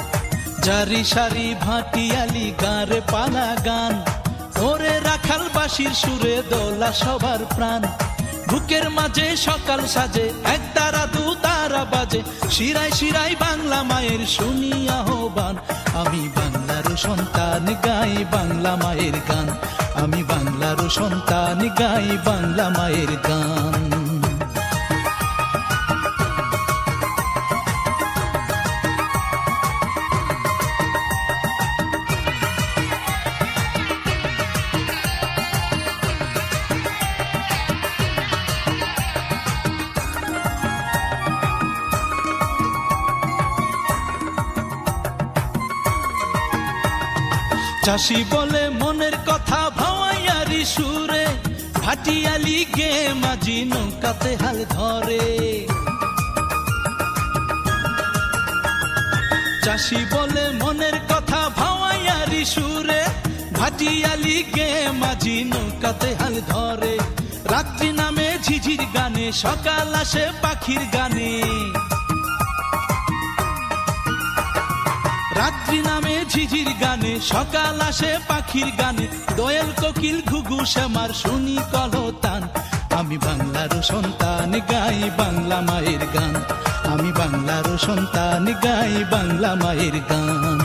জারি সারি ভাটিয়ালি গারে পালা গান, ওরে রাখাল বাঁশির সুরে দোলা সবার প্রাণ। বুকের মাঝে সকাল সাজে, এক তারা দু তারা বাজে, শিরায় শিরায় বাংলা মায়ের শুনি আহ্বান। আমি বাংলার সন্তান গাই বাংলা মায়ের গান, আমি বাংলার সন্তান গাই বাংলা মায়ের গান। চাষি বলে মনের কথা ভাওয়াইয়ারি সুরে, ভাটিয়ালি গে মাঝি নৌকাতে হাল ধরে। চাষি বলে মনের কথা ভাওয়াইয়ারি সুরে, ভাটিয়ালি গে মাঝি নৌকাতে হাল ধরে। রাত্রি নামে ঝিঝির গানে, সকাল আসে পাখির গানে। রাত্রি নামে ঝিঝির গানে, সকাল আসে পাখির গানে। দোয়েল কোকিল ঘুঘু শ্যামার শুনি কলতান। আমি বাংলার সন্তান গাই বাংলা মায়ের গান, আমি বাংলার সন্তান গাই বাংলা মায়ের গান।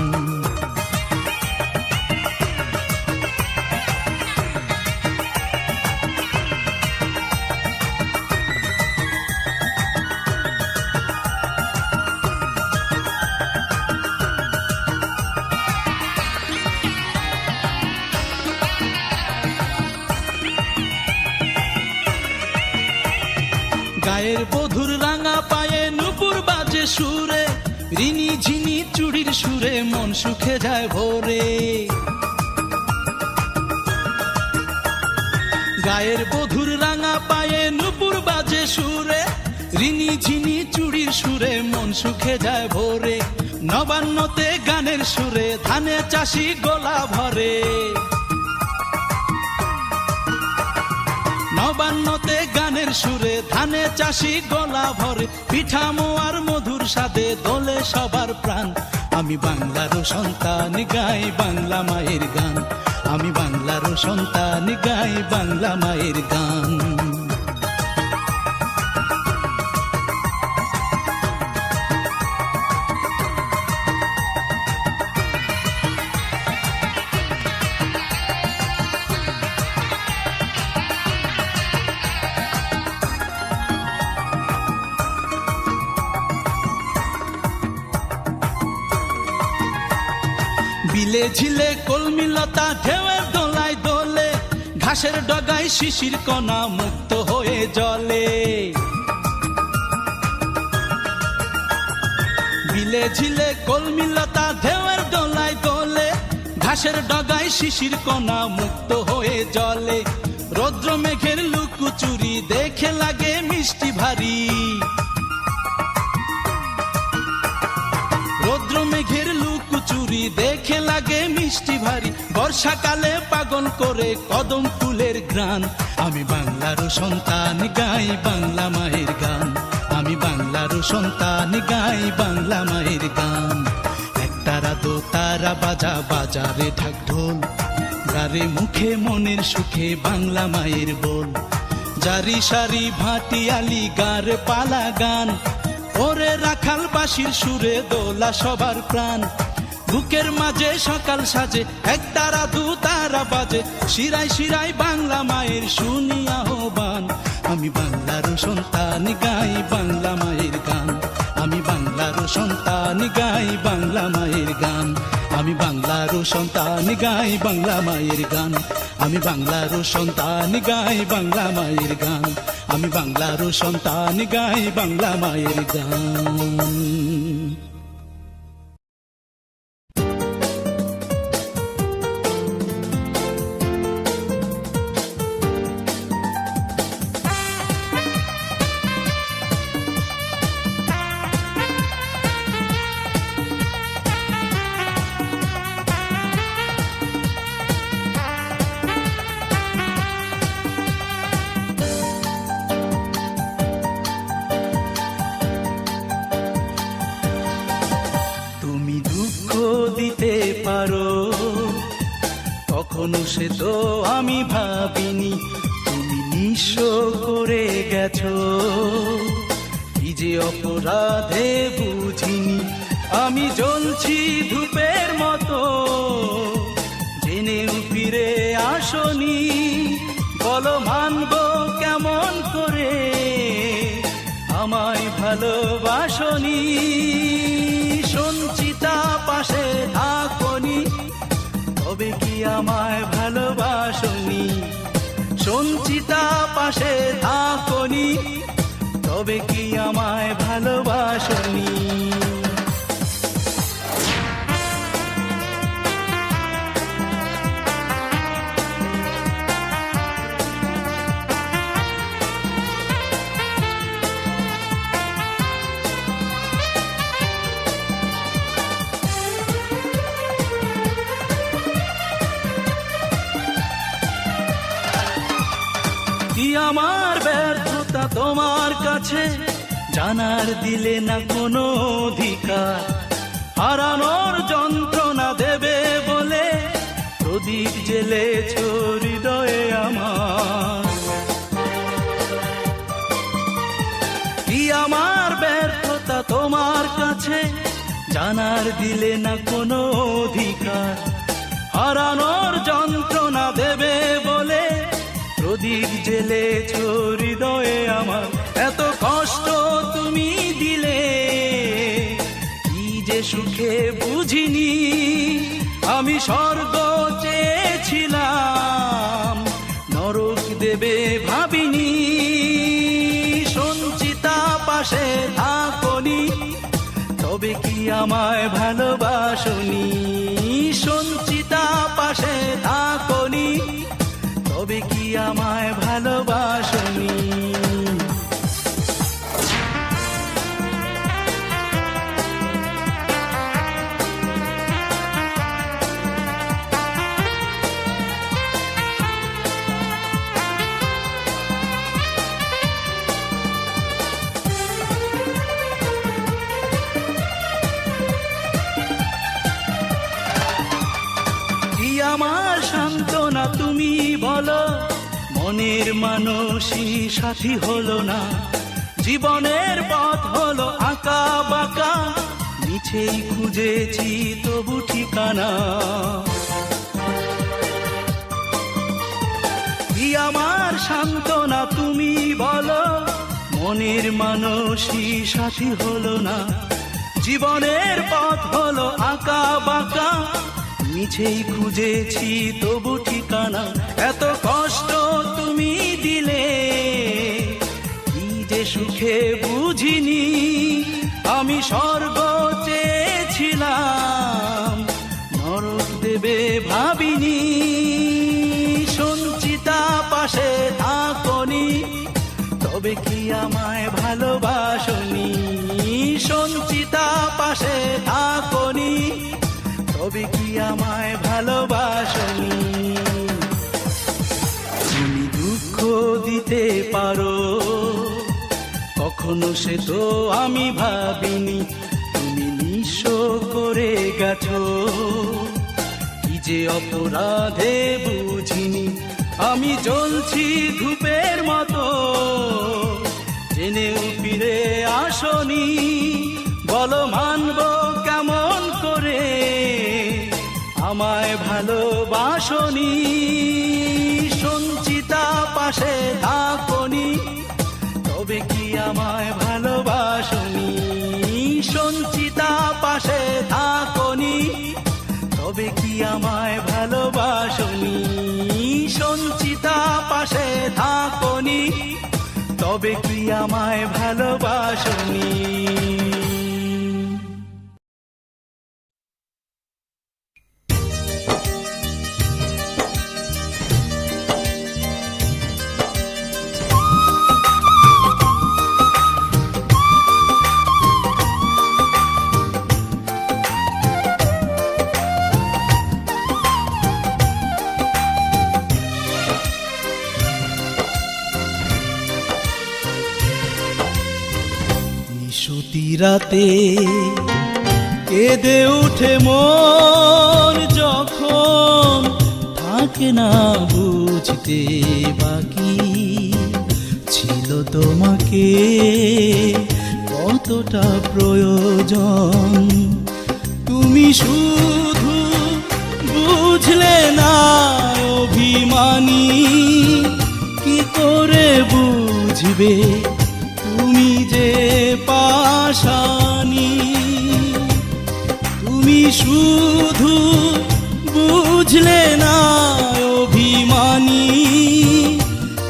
গায়ের বধুর রাঙা পায়ে নুপুর বাজে সুরে, রিনি ঝিনি চুড়ির সুরে মন সুখে যায় ভোরে। গায়ের বধুর রাঙা পায়ে নুপুর বাজে সুরে, রিনি ঝিনি চুড়ির সুরে মন সুখে যায় ভোরে। নবান্নতে গানের সুরে ধানে চাষি গোলা ভরে। নবান্নতে গানের সুরে ধানে চাষি গলা ভরে। পিঠা মোয়ার মধুর স্বাদে দোলে সবার প্রাণ। আমি বাংলার সন্তান গাই বাংলা মায়ের গান, আমি বাংলার সন্তান গাই বাংলা মায়ের গান। বিলে ঝিলে কলমিলতা ঢেউয়ের দোলায় দোলে, ঘাসের ডগায় শিশির কণা মুক্ত হয়ে জলে। বিলে ঝিলে কলমিলতা ঢেউয়ের দোলায় দোলে, ঘাসের ডগায় শিশির কণা মুক্ত হয়ে জলে। রৌদ্র মেঘের লুকোচুরি দেখে লাগে মিষ্টি ভারী। রৌদ্র মেঘের লুকোচুরি দেখে লাগে মিষ্টি ভারী। বর্ষাকালে পাগল করে কদম ফুলের ঘ্রাণ। আমি বাংলার সন্তান গাই বাংলা মায়ের গান, আমি বাংলার সন্তান গাই বাংলা মায়ের গান। একতারা দো তারা বাজা বাজারে ঢাক ঢোল, গারে মুখে মনের সুখে বাংলা মায়ের বল, জারি সারি ভাটিয়ালি গার পালা গান, ওরে রাখাল বাঁশির সুরে দোলা সবার প্রাণ। বুকের মাঝে সকাল সাজে এক তারা দু তারা বাজে, শিরায় শিরায় বাংলা মায়ের শুনি আহ্বান। আমি বাংলার সন্তান গাই বাংলা মায়ের গান, আমি বাংলার সন্তান গাই বাংলা মায়ের গান, আমি বাংলার সন্তান গাই বাংলা মায়ের গান, আমি বাংলার সন্তান গাই বাংলা মায়ের গান, আমি বাংলার সন্তান গাই বাংলা মায়ের গান। দিতে পারো কখনো সে তো আমি ভাবিনি, তুমি নিঃস্ব করে গেছো কি যে অপরাধে বুঝিনি। আমি জ্বলছি ধূপের মতো জেনেও ফিরে আসনি, বলো মানবো কেমন করে আমায় ভালোবাসনি। সঞ্চিতা পাশে থাকনি তবে কি আমায় ভালোবাসনি, সঞ্চিতা পাশে থাকনি তবে কি আমায় ভালোবাসনি। কি আমার ব্যর্থতা তোমার কাছে জানার দিলে না কোনো অধিকার, হারানোর যন্ত্রণা দেবে বলে প্রদীপ জ্বেলেছ হৃদয়ে আমার। কি আমার ব্যর্থতা তোমার কাছে জানার দিলে না কোনো অধিকার, হারানোর যন্ত্রণা দেবে বলে প্রদীপ জ্বেলেছ হৃদয়ে আমার। এত কষ্ট তুমি দিলে কি যে সুখে বুঝিনি, আমি স্বর্গ চেয়েছিলাম নরক দেবে ভাবিনি। সঞ্চিতা পাশে থাকনি তবে কি আমায় ভালোবাসনি, সঞ্চিতা পাশে থাকনি তবে কি আমায় ভালোবাসনি। কি আমার সান্ত্বনা তুমি বলো, মনের মানুষই সাথী হলো না, জীবনের পথ হলো আঁকা বাঁকা, মিছেই খুঁজেছি তবু ঠিকানা। কি আমার সান্ত্বনা তুমি বলো, মনের মানুষই সাথী হলো না, জীবনের পথ হলো আঁকা বাঁকা, মিছেই খুঁজেছি তবু ঠিকানা। এত কষ্ট তুমি দিলে কি যে সুখে বুঝিনি, আমি স্বর্গ চেয়েছিলাম নরক দেবে ভাবিনি। সঞ্চিতা পাশে থাকনি তবে কি আমায় ভালোবাসনি, সঞ্চিতা পাশে থাকনি তবে কি আমায় ভালোবাসনি। তুমি দুঃখ দিতে পারো কখনো সে তো আমি ভাবিনি, তুমি নিঃস্ব করে গেছো কি যে অপরাধে বুঝিনি আমি জ্বলছি ধূপের মতো, জেনেও ফিরে আসনি, বলো মানব কেমন করে, আমায় ভালোবাসনি। সঞ্চিতা পাশে থাকনি, তবে কি আমায় ভালোবাসনি? সঞ্চিতা পাশে থাকনি, তবে কি আমায় ভালোবাসনি? সঞ্চিতা পাশে থাকনি, তবে কি আমায় ভালোবাসনি? রাতে কেঁদে উঠে মন, যখন থাকে না বুঝতে বাকি ছিল তোমাকে কতটা প্রয়োজন। তুমি শুধু বুঝলে না অভিমানী, কি করে বুঝবে তুমি যে পাশানি? তুমি শুধু বুঝলে না অভিমানী,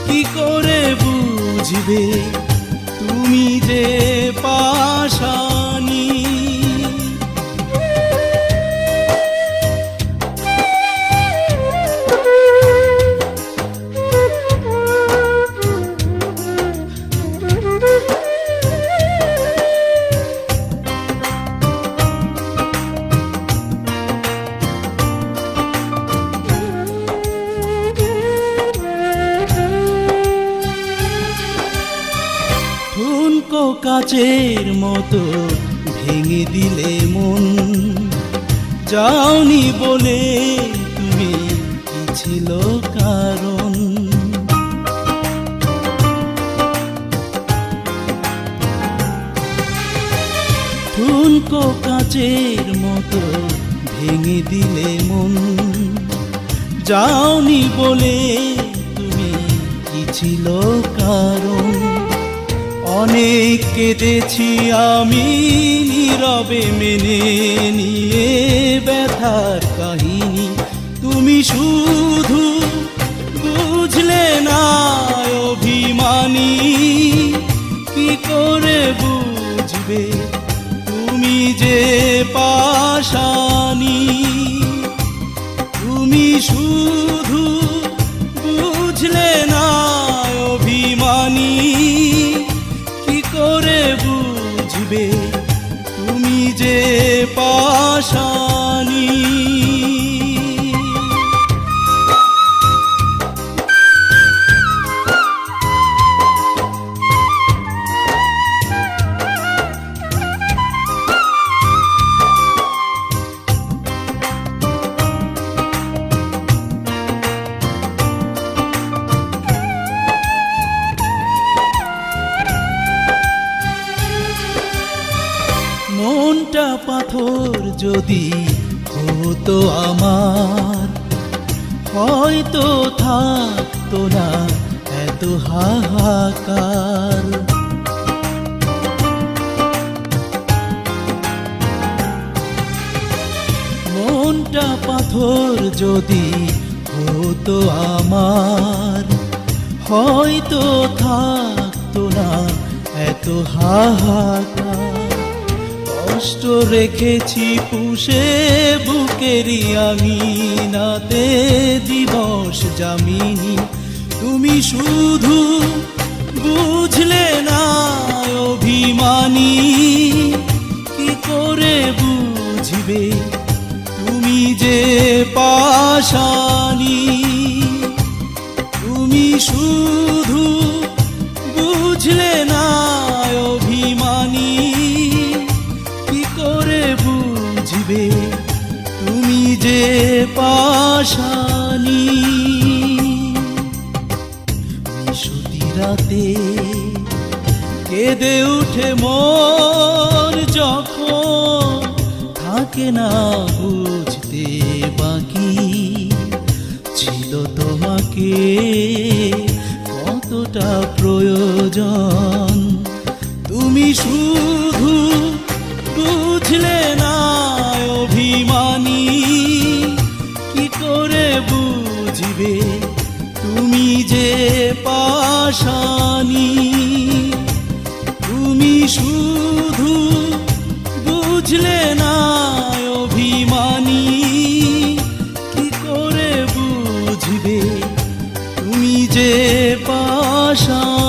কি করে বুঝবে তুমি যে পাশানি? কাচের মতো ভেঙে দিলে মন, যাওনি বলে তুমি কি ছিল কারণ? ঠুনকো কাচের মতো ভেঙে দিলে মন, যাওনি বলে তুমি কি ছিল কারণ? অনেক কেঁদেছি আমি নীরবে মেনে নিয়ে ব্যথার কাহিনী, তুমি শুধু বুঝলে না অভিমানী, কি করে বুঝবে তুমি যে পাশানি? তুমি শুধু বুঝলে না অভিমানী, করে বুঝবে তুমি যে পাশানি? মনটা পাথর যদি হতো আমার, হয়তো থাকতো না এত হাহাকার। মনটা পাথর যদি হতো আমার, হয়তো থাকতো না এত হাহাকার। কষ্ট রেখেছি পুষে বুকেরই আঙিনাতে দিবস জামিনী, তুমি শুধু বুঝলে না অভিমানী, কি করে বুঝবে তুমি যে পাশানি? তুমি শুধু বুঝলে না অভিমানী, কি করে বুঝবে তুমি যে পাশানি। নিশুতি রাতে কেঁদে উঠে মন যখন থাকে না বুঝতে বাকি ছিল তোমাকে কতটা প্রয়োজন। তুমি শুধু বুঝলে না অভিমানী, কি করে বুঝবে তুমি যে পাশানি। তুমি শুধু বুঝলে না অভিমানী, কি করে বুঝবে তুমি যে পাশানি।